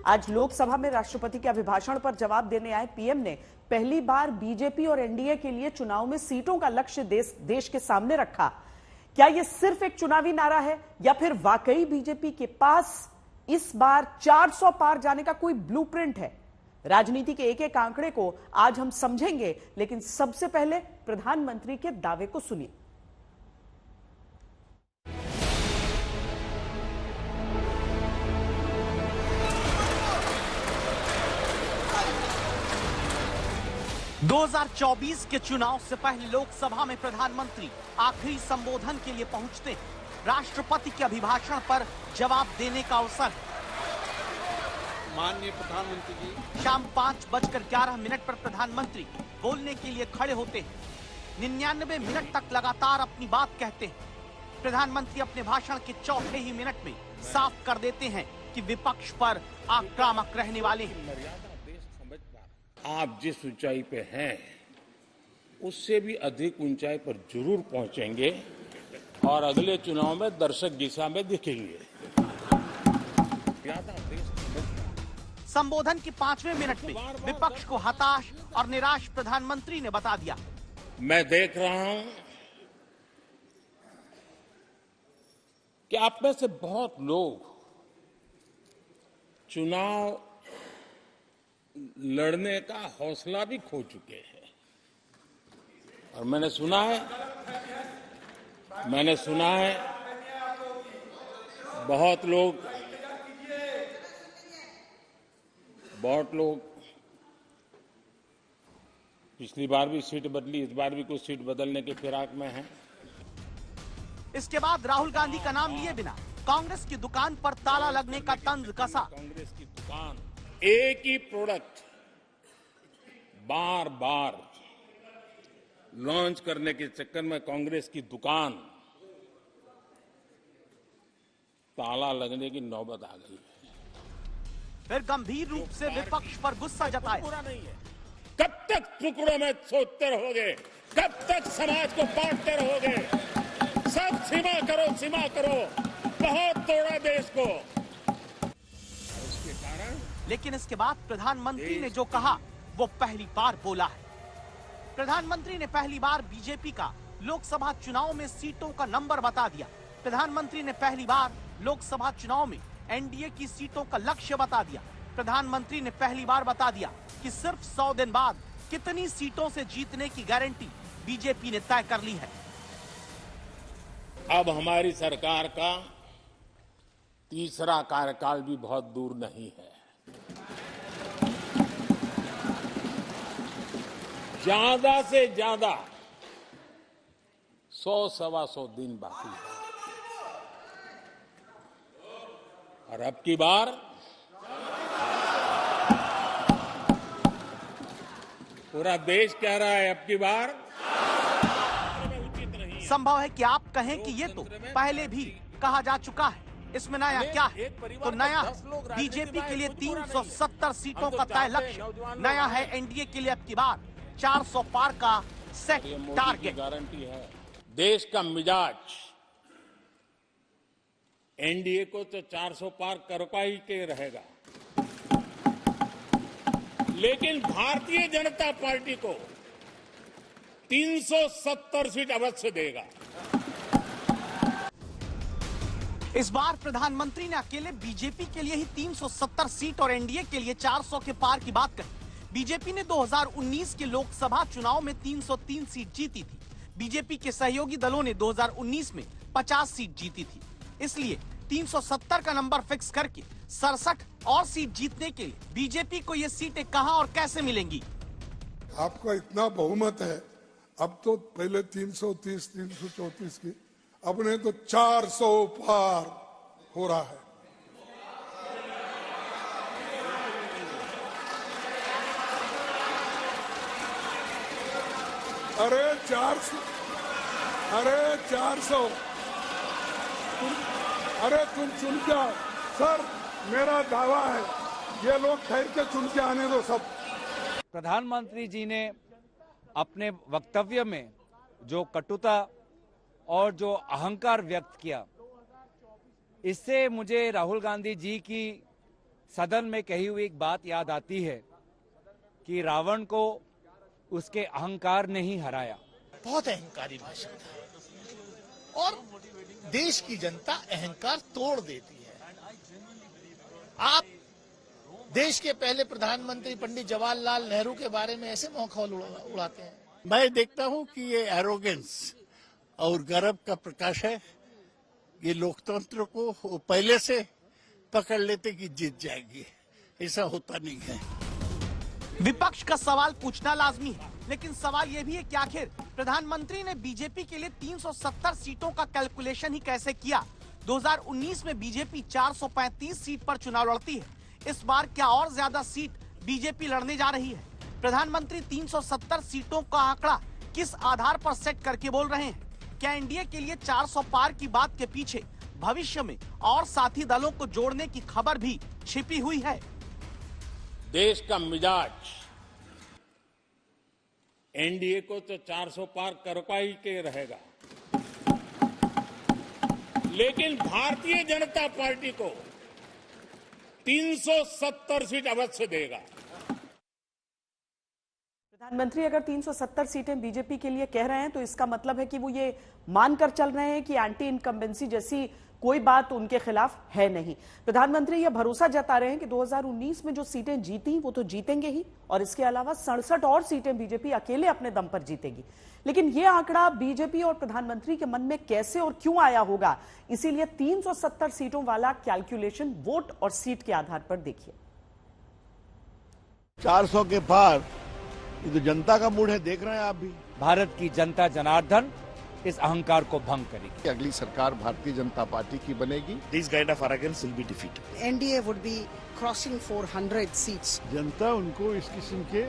आज लोकसभा में राष्ट्रपति के अभिभाषण पर जवाब देने आए पीएम ने पहली बार बीजेपी और एनडीए के लिए चुनाव में सीटों का लक्ष्य देश के सामने रखा। क्या यह सिर्फ एक चुनावी नारा है या फिर वाकई बीजेपी के पास इस बार 400 पार जाने का कोई ब्लूप्रिंट है? राजनीति के एक एक आंकड़े को आज हम समझेंगे, लेकिन सबसे पहले प्रधानमंत्री के दावे को सुनिए। ...2024 के चुनाव से पहले लोकसभा में प्रधानमंत्री आखिरी संबोधन के लिए पहुंचते हैं। राष्ट्रपति के अभिभाषण पर जवाब देने का अवसर। माननीय प्रधानमंत्री जी, शाम 5:11 पर प्रधानमंत्री बोलने के लिए खड़े होते हैं। 99 मिनट तक लगातार अपनी बात कहते हैं। प्रधानमंत्री अपने भाषण के चौथे ही मिनट में साफ कर देते हैं कि विपक्ष पर आक्रामक रहने वाले हैं। आप जिस ऊंचाई पे हैं उससे भी अधिक ऊंचाई पर जरूर पहुंचेंगे और अगले चुनाव में दर्शक दिशा में दिखेंगे। संबोधन के 5वें मिनट में विपक्ष को हताश और निराश प्रधानमंत्री ने बता दिया। मैं देख रहा हूं कि आप में से बहुत लोग चुनाव लड़ने का हौसला भी खो चुके हैं और मैंने सुना है बहुत लोग पिछली बार भी सीट बदली, इस बार भी कुछ सीट बदलने के फिराक में हैं। इसके बाद राहुल गांधी का नाम लिए बिना कांग्रेस की दुकान पर ताला लगने का तंज कसा। कांग्रेस की दुकान, एक ही प्रोडक्ट बार बार लॉन्च करने के चक्कर में कांग्रेस की दुकान ताला लगने की नौबत आ गई है। फिर गंभीर रूप से विपक्ष पर गुस्सा जताया। पूरा नहीं है। कब तक टुकड़ों में सोचते रहोगे? कब तक समाज को बांटते रहोगे? सब सीमा करो। बहुत तोड़ा देश को। उसके कारण लेकिन इसके बाद प्रधानमंत्री ने जो कहा वो पहली बार बोला है। प्रधानमंत्री ने पहली बार बीजेपी का लोकसभा चुनाव में सीटों का नंबर बता दिया। प्रधानमंत्री ने पहली बार लोकसभा चुनाव में एनडीए की सीटों का लक्ष्य बता दिया। प्रधानमंत्री ने पहली बार बता दिया कि सिर्फ 100 दिन बाद कितनी सीटों से जीतने की गारंटी बीजेपी ने तय कर ली है। अब हमारी सरकार का तीसरा कार्यकाल भी बहुत दूर नहीं है। ज्यादा से ज्यादा 100-125 दिन बाकी है और अब की बार पूरा देश कह रहा है अब की बार संभव है कि आप कहें कि ये तो पहले भी कहा जा चुका है, इसमें नया क्या है? तो नया बीजेपी के लिए 370 सीटों का तय लक्ष्य, नया है एनडीए के लिए अब की बार 400 पार का सेट टारगेट। गारंटी है। देश का मिजाज एनडीए को तो 400 पार कर ही के रहेगा, लेकिन भारतीय जनता पार्टी को 370 सीट अवश्य देगा। इस बार प्रधानमंत्री ने अकेले बीजेपी के लिए ही 370 सीट और एनडीए के लिए 400 के पार की बात कही। बीजेपी ने 2019 के लोकसभा चुनाव में 303 सीट जीती थी। बीजेपी के सहयोगी दलों ने 2019 में 50 सीट जीती थी। इसलिए 370 का नंबर फिक्स करके 67 और सीट जीतने के लिए बीजेपी को ये सीटें कहां और कैसे मिलेंगी? आपका इतना बहुमत है, अब तो पहले 330, 334 की, अब ने तो 400 पार हो रहा है। अरे 400 अरे तुम चुन के आओ सर, मेरा दावा है ये लोग ठहर के चुन के आने दो सब। प्रधानमंत्री जी ने अपने वक्तव्य में जो कटुता और जो अहंकार व्यक्त किया, इससे मुझे राहुल गांधी जी की सदन में कही हुई एक बात याद आती है कि रावण को उसके अहंकार ने ही हराया। बहुत अहंकारी भाषण था और देश की जनता अहंकार तोड़ देती है। आप देश के पहले प्रधानमंत्री पंडित जवाहरलाल नेहरू के बारे में ऐसे मखौल उड़ाते हैं। मैं देखता हूं कि ये एरोगेंस और गर्व का प्रकाश है। ये लोकतंत्र को पहले से पकड़ लेते कि जीत जाएगी, ऐसा होता नहीं है। विपक्ष का सवाल पूछना लाजमी है, लेकिन सवाल यह भी है कि आखिर प्रधानमंत्री ने बीजेपी के लिए 370 सीटों का कैलकुलेशन ही कैसे किया। 2019 में बीजेपी 435 सीट पर चुनाव लड़ती है। इस बार क्या और ज्यादा सीट बीजेपी लड़ने जा रही है? प्रधानमंत्री 370 सीटों का आंकड़ा किस आधार पर सेट करके बोल रहे हैं? क्या एनडीए के लिए 400 पार की बात के पीछे भविष्य में और साथी दलों को जोड़ने की खबर भी छिपी हुई है? देश का मिजाज एनडीए को तो 400 पार कर पाई के रहेगा, लेकिन भारतीय जनता पार्टी को 370 सीट अवश्य देगा। प्रधानमंत्री अगर 370 सीटें बीजेपी के लिए कह रहे हैं तो इसका मतलब है कि वो ये मानकर चल रहे हैं कि एंटी इनकम्बेंसी जैसी कोई बात उनके खिलाफ है नहीं। प्रधानमंत्री यह भरोसा जता रहे हैं कि 2019 में जो सीटें जीती वो तो जीतेंगे ही, और इसके अलावा 67 और सीटें बीजेपी अकेले अपने दम पर जीतेगी। लेकिन यह आंकड़ा बीजेपी और प्रधानमंत्री के मन में कैसे और क्यों आया होगा, इसीलिए 370 सीटों वाला कैलकुलेशन वोट और सीट के आधार पर देखिए। 400 के पार, ये तो जनता का मूड है, देख रहे हैं आप भी। भारत की जनता जनार्दन इस अहंकार को भंग करेगी। अगली सरकार भारतीय जनता पार्टी की बनेगी। This kind of arrogance will be defeated. NDA would be crossing 400 seats. जनता उनको इस किस्म के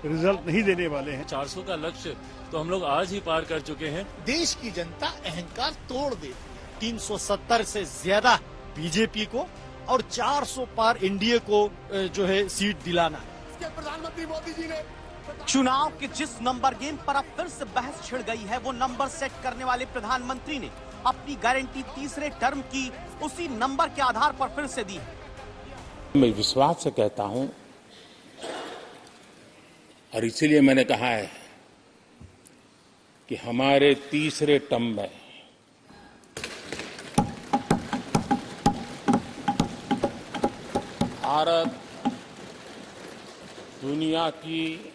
रिजल्ट नहीं देने वाले हैं। 400 का लक्ष्य तो हम लोग आज ही पार कर चुके हैं। देश की जनता अहंकार तोड़ देती है। 370 से ज्यादा बीजेपी को और 400 पार एनडीए को जो है सीट दिलाना है। प्रधानमंत्री मोदी जी ने चुनाव के जिस नंबर गेम पर अब फिर से बहस छिड़ गई है, वो नंबर सेट करने वाले प्रधानमंत्री ने अपनी गारंटी तीसरे टर्म की उसी नंबर के आधार पर फिर से दी है। मैं विश्वास से कहता हूं, और इसीलिए मैंने कहा है कि हमारे तीसरे टर्म में भारत दुनिया की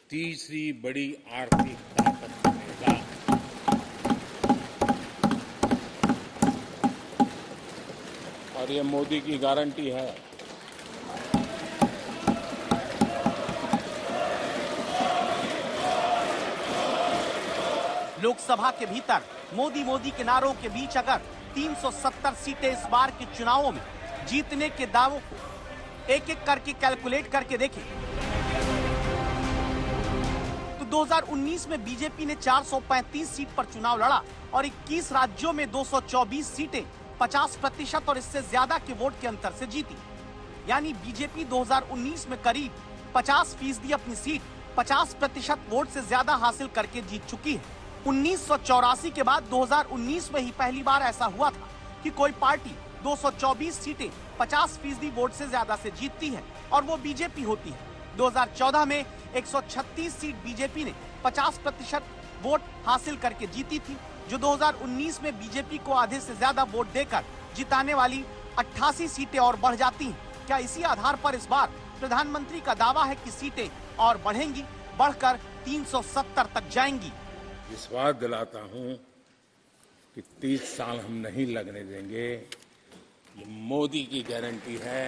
तीसरी बड़ी आर्थिक ताकत बनेगा। और ये मोदी की गारंटी है। लोकसभा के भीतर मोदी के नारों के बीच अगर 370 सीटें इस बार के चुनावों में जीतने के दावों को एक एक करके कैलकुलेट करके देखें तो 2019 में बीजेपी ने 435 सीट पर चुनाव लड़ा और 21 राज्यों में 224 सीटें 50% और इससे ज्यादा के वोट के अंतर से जीती। यानी बीजेपी 2019 में करीब 50% अपनी सीट 50% वोट से ज्यादा हासिल करके जीत चुकी है। 1984 के बाद 2019 में ही पहली बार ऐसा हुआ था कि कोई पार्टी 224 सीटें 50% वोट से ज्यादा से जीतती है और वो बीजेपी होती है। 2014 में 136 सीट बीजेपी ने 50% वोट हासिल करके जीती थी, जो 2019 में बीजेपी को आधे से ज्यादा वोट देकर जिताने वाली 88 सीटें और बढ़ जाती हैं। क्या इसी आधार पर इस बार प्रधानमंत्री का दावा है कि सीटें और बढ़ेंगी, बढ़कर 370 तक जाएंगी? विश्वास दिलाता हूं कि 30 साल हम नहीं लगने देंगे। ये मोदी की गारंटी है।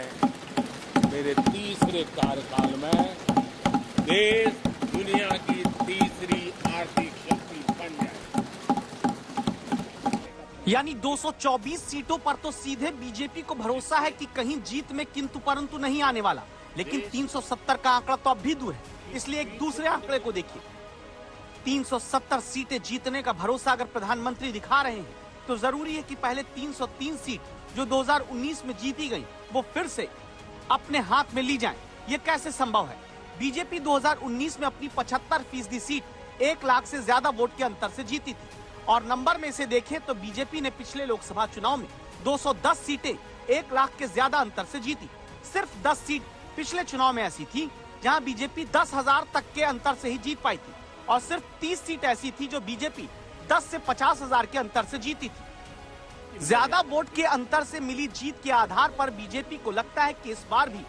मेरे तीसरे कार्यकाल में देश दुनिया की तीसरी आर्थिक शक्ति बन जाए। यानी 224 सीटों पर तो सीधे बीजेपी को भरोसा है कि कहीं जीत में किंतु परंतु नहीं आने वाला, लेकिन 370 का आंकड़ा तो अब भी दूर है। इसलिए एक दूसरे आंकड़े को देखिए। 370 सीटें जीतने का भरोसा अगर प्रधानमंत्री दिखा रहे हैं तो जरूरी है कि पहले 303 सीट जो 2019 में जीती गई वो फिर से अपने हाथ में ली जाएं। ये कैसे संभव है? बीजेपी 2019 में अपनी 75% सीट 1 लाख से ज्यादा वोट के अंतर से जीती थी और नंबर में से देखें तो बीजेपी ने पिछले लोकसभा चुनाव में 210 सीटें 1 लाख के ज्यादा अंतर से जीती। सिर्फ 10 सीट पिछले चुनाव में ऐसी थी जहां बीजेपी 10,000 तक के अंतर से ही जीत पाई थी, और सिर्फ 30 सीट ऐसी थी जो बीजेपी 10 से 50,000 के अंतर से जीती थी। ज्यादा वोट के अंतर से मिली जीत के आधार पर बीजेपी को लगता है कि इस बार भी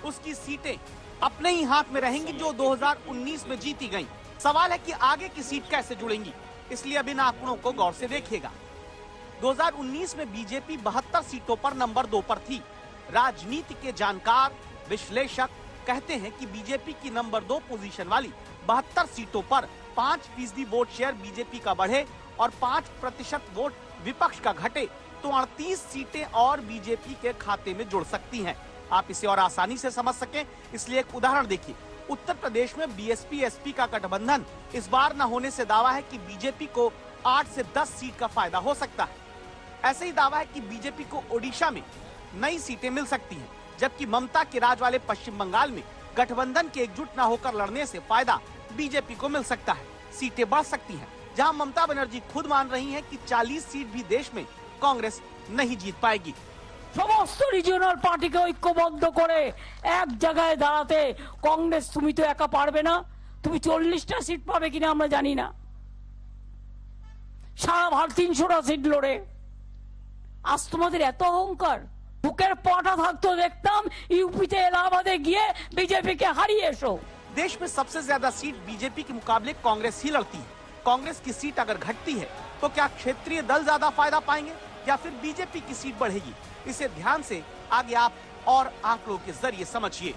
उसकी सीटें अपने ही हाथ में रहेंगी जो 2019 में जीती गईं। सवाल है कि आगे की सीट कैसे जुड़ेंगी, इसलिए अब इन आंकड़ों को गौर से देखिएगा। 2019 में बीजेपी 72 सीटों पर नंबर 2 पर थी। राजनीति के जानकार विश्लेषक कहते हैं कि बीजेपी की नंबर 2 पोजीशन वाली 72 सीटों पर 5% वोट शेयर बीजेपी का बढ़े और 5% वोट विपक्ष का घटे तो 38 सीटें और बीजेपी के खाते में जुड़ सकती हैं। आप इसे और आसानी से समझ सकें, इसलिए एक उदाहरण देखिए। उत्तर प्रदेश में बीएसपी एसपी का गठबंधन इस बार न होने से दावा है कि बीजेपी को 8 से 10 सीट का फायदा हो सकता है। ऐसे ही दावा है कि बीजेपी को ओडिशा में नई सीटें मिल सकती हैं, जबकि ममता के राज वाले पश्चिम बंगाल में गठबंधन के एकजुट न होकर लड़ने से फायदा बीजेपी को मिल सकता है। सीटें बढ़ सकती हैं, जहां ममता बनर्जी खुद मान रही हैं कि 40 सीट भी देश में कांग्रेस नहीं जीत पाएगी। সমস্ত রিজিওনাল পার্টিকে ঐক্যবদ্ধ করে এক জায়গায় দাঁড়াতে কংগ্রেস তুমি তো একা পারবে না, তুমি 40টা সিট পাবে কিনা আমরা জানি না। সারা ভারত 300টা সিট লড়ে, আজ তোমাদের এত অহংকার। বুকের পাটা থাকতো দেখতাম ইউপিতে এলাহাবাদে গিয়ে बीजेपी के হারিয়ে এসো। देश में सबसे ज्यादा सीट बीजेपी के मुकाबले कांग्रेस ही लड़ती है। कांग्रेस की सीट अगर घटती है तो क्या क्षेत्रीय दल ज्यादा फायदा पाएंगे या फिर बीजेपी की सीट बढ़ेगी? इसे ध्यान से आगे आप और आंकड़ों के जरिए समझिए।